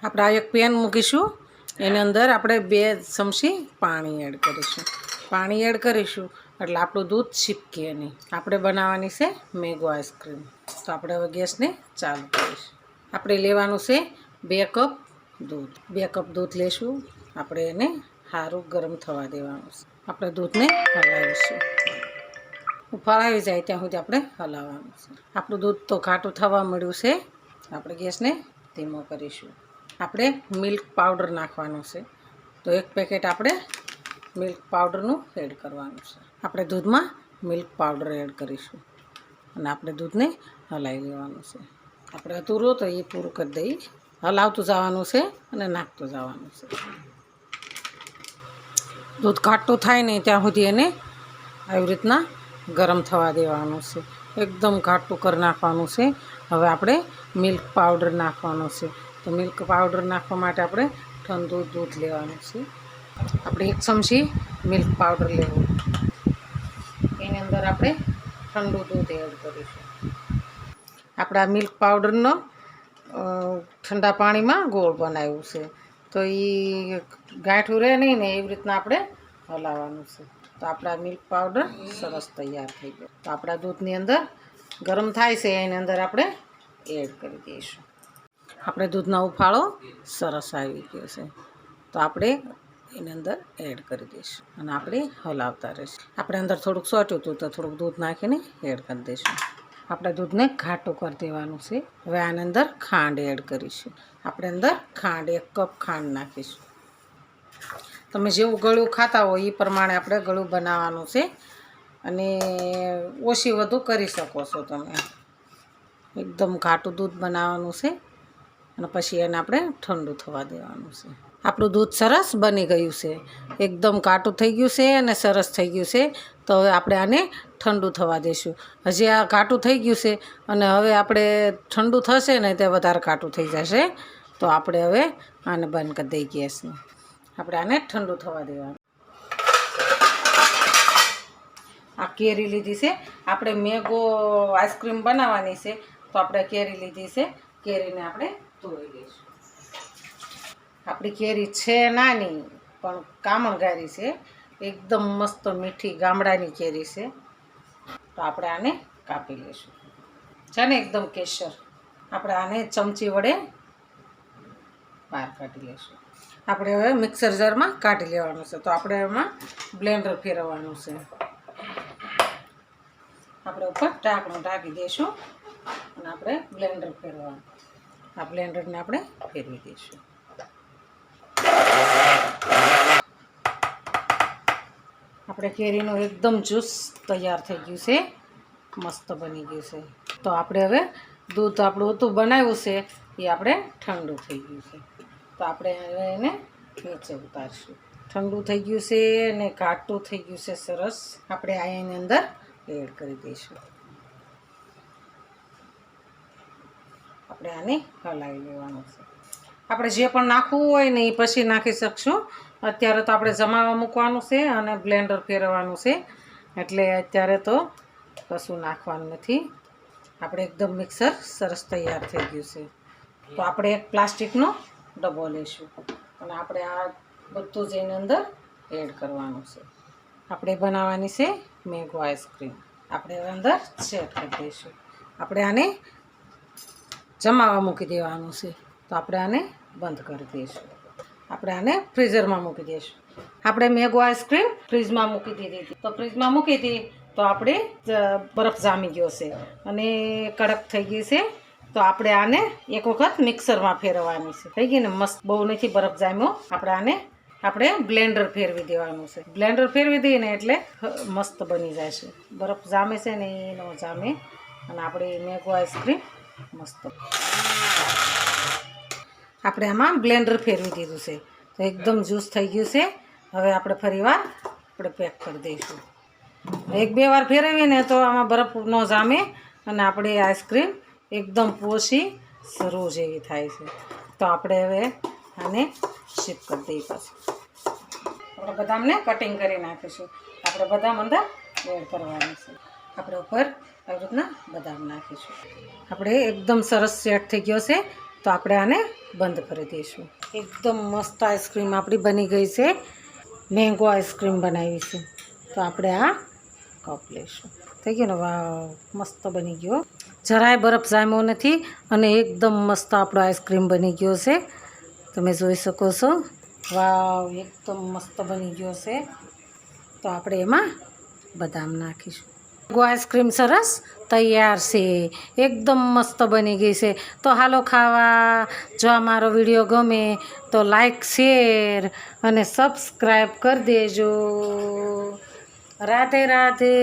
આપણે આ એક પેન મૂકીશું, એની અંદર આપણે 2 ચમચી પાણી એડ કરીશું. પાણી એડ કરીશું એટલે આપણું દૂધ છીપકે નહીં. આપણે બનાવવાની છે મેંગો આઈસ્ક્રીમ. તો આપણે હવે ગેસને ચાલુ કરીશું. આપણે લેવાનું છે 2 કપ દૂધ. 2 કપ દૂધ લેશું. આપણે એને સારું ગરમ થવા દેવાનું છે. આપણે દૂધને હલાવીશું. ઉફાળ આવી જાય ત્યાં સુધી આપણે હલાવવાનું છે. આપણું દૂધ તો ઘાટું થવા મળ્યું છે. આપણે ગેસને ધીમો કરીશું. આપણે મિલ્ક પાવડર નાખવાનો છે. તો 1 પેકેટ આપણે મિલ્ક પાવડરનું એડ કરવાનું છે. આપણે દૂધમાં મિલ્ક પાવડર એડ કરીશું અને આપણે દૂધને હલાવી લેવાનું છે. આપણે અધૂરું તો એ પૂરું કરી દઈએ. હલાવતું જવાનું છે અને નાખતું જવાનું છે. દૂધ ઘાટું થાય નહીં ત્યાં સુધી એને આવી રીતના ગરમ થવા દેવાનું છે. એકદમ ઘાટું કરી નાખવાનું છે. હવે આપણે મિલ્ક પાવડર નાખવાનો છે. તો મિલ્ક પાવડર નાખવા માટે આપણે ઠંડુ દૂધ લેવાનું છે. આપણે 1 ચમચી મિલ્ક પાવડર લેવું. એની અંદર આપણે ઠંડુ દૂધ એડ કરીશું. આપણે આ મિલ્ક પાવડરનો ઠંડા પાણીમાં ગોળ બનાવ્યું છે. તો એ ગાંઠું રહે નહીં ને એવી રીતના આપણે હલાવવાનું છે. તો આપણા મિલ્ક પાવડર સરસ તૈયાર થઈ ગયો. તો આપણા દૂધની અંદર ગરમ થાય છે એની અંદર આપણે એડ કરી દઈશું. આપણે દૂધનો ઉફાળો સરસ આવી ગયો છે. તો આપણે એની અંદર એડ કરી દઈશું અને આપણે હલાવતા રહીશું. આપણે અંદર થોડુંક સોટ્યું હતું તો થોડુંક દૂધ નાખીને એડ કરી દઈશું. આપણે દૂધને ઘાટું કરી દેવાનું છે. હવે આની અંદર ખાંડ એડ કરીશું. આપણે અંદર ખાંડ 1 કપ ખાંડ નાખીશું. તમે જેવું ગળું ખાતા હોય એ પ્રમાણે આપણે ગળું બનાવવાનું છે અને ઓછી વધુ કરી શકો છો તમે. એકદમ ઘાટું દૂધ બનાવવાનું છે અને પછી એને આપણે ઠંડુ થવા દેવાનું છે. આપણું દૂધ સરસ બની ગયું છે. એકદમ ઘાટું થઈ ગયું છે અને સરસ થઈ ગયું છે. તો હવે આપણે આને ઠંડુ થવા દઈશું. હજી આ ઘાટું થઈ ગયું છે અને હવે આપણે ઠંડુ થશે ને તે વધારે ઘાટું થઈ જશે. તો આપણે હવે આને બંધ કરી દઈએ ગેસને. આપણે આને ઠંડુ થવા દેવાનું. આ કેરી લીધી છે. આપણે મેંગો આઈસ્ક્રીમ બનાવવાની છે. તો આપણે કેરી લીધી છે. કેરીને આપણે ધોઈ લઈશું. આપણી કેરી છે નાની પણ કામણગારી છે. એકદમ મસ્ત મીઠી ગામડાની કેરી છે. તો આપણે આને કાપી લઈશું. છે ને એકદમ કેસર. આપણે આને ચમચી વડે બહાર કાઢી લઈશું. આપણે હવે મિક્સર જારમાં કાઢી લેવાનું છે. તો આપણે એમાં બ્લેન્ડર ફેરવવાનું છે. આપણે ઉપર ઢાંકણું ઢાંકી દઈશું અને આપણે બ્લેન્ડર ફેરવવાનું. આ બ્લેન્ડરને આપણે ફેરવી દઈશું. આપણે કેરીનું એકદમ જ્યુસ તૈયાર થઈ ગયું છે. મસ્ત બની ગયું છે. તો આપણે હવે દૂધ આપણું હતું બનાવ્યું છે એ આપણે ઠંડુ થઈ ગયું છે. તો આપણે હવે એને નીચે ઉતારશું. ઠંડુ થઈ ગયું છે અને ઘાટું થઈ ગયું છે સરસ. આપણે આ એની અંદર એડ કરી દઈશું. આપણે આને હલાવી લેવાનું છે. આપણે જે પણ નાખવું હોય ને એ પછી નાખી શકશું. અત્યારે તો આપણે જમાવા મૂકવાનું છે અને બ્લેન્ડર ફેરવવાનું છે. એટલે અત્યારે તો કશું નાખવાનું નથી. આપણે એકદમ મિક્સર સરસ તૈયાર થઈ ગયું છે. તો આપણે એક પ્લાસ્ટિકનો ડબ્બો લઈશું અને આપણે આ બધું જ એની અંદર એડ કરવાનું છે. આપણે બનાવવાની છે મેંગો આઈસ્ક્રીમ. આપણે હવે અંદર સેટ કરી દઈશું. આપણે આને જમાવા મૂકી દેવાનું છે. તો આપણે આને બંધ કરી દઈશું. આપણે આને ફ્રીઝરમાં મૂકી દઈશું. આપણે મેંગો આઈસ્ક્રીમ ફ્રીજમાં મૂકી દીધી હતી. તો ફ્રીજમાં મૂકી હતી તો આપણે બરફ જામી ગયો છે અને કડક થઈ ગઈ છે. તો આપણે આને એક વખત મિક્સરમાં ફેરવવાની છે. થઈ ગઈ ને મસ્ત. બહુ નથી બરફ જામ્યો. આપણે બ્લેન્ડર ફેરવી દેવાનું છે. બ્લેન્ડર ફેરવી દઈએ ને એટલે મસ્ત બની જાય છે. બરફ જામે છે ને એ ન જામે અને આપણે મેંગો આઈસ્ક્રીમ મસ્ત. આપણે આમાં બ્લેન્ડર ફેરવી દીધું છે. તો એકદમ જ્યુસ થઈ ગયું છે. હવે આપણે ફરીવાર આપણે પેક કરી દઈશું. 1-2 વાર ફેરવીએ ને તો આમાં બરફ ન જામે અને આપણે આઈસ્ક્રીમ એકદમ પોચી સરુ જેવી થાય છે. તો આપણે હવે આને શીપ કરી દઈએ. પાછું આપણે બદામને કટિંગ કરી નાખીશું. આપણે બદામ અંદર એડ કરવાનું છે. આપણે ઉપર આવી રીતના બદામ નાખીશું. આપણે એકદમ સરસ સેટ થઈ ગયો છે. તો આપણે આને બંધ કરી દઈશું. એકદમ મસ્ત આઈસ્ક્રીમ આપણી બની ગઈ છે. મેંગો આઈસ્ક્રીમ બનાવી છે. તો આપણે આ કપ લઈશું. થઈ ગયું ને? વાવ, મસ્ત બની ગયો. જરાય બરફ જામ્યો નથી અને એકદમ મસ્ત આપણો આઈસ્ક્રીમ બની ગયો છે. તમે જોઈ શકો છો. વાવ, એકદમ મસ્ત બની ગયો છે. તો આપણે એમાં બદામ નાખીશું. મેંગો આઈસ્ક્રીમ સરસ તૈયાર છે. એકદમ મસ્ત બની ગઈ છે. તો હાલો ખાવા. જો આ મારો વિડીયો ગમે તો લાઈક, શેર અને સબસ્ક્રાઈબ કરી દેજો. રાધે રાધે.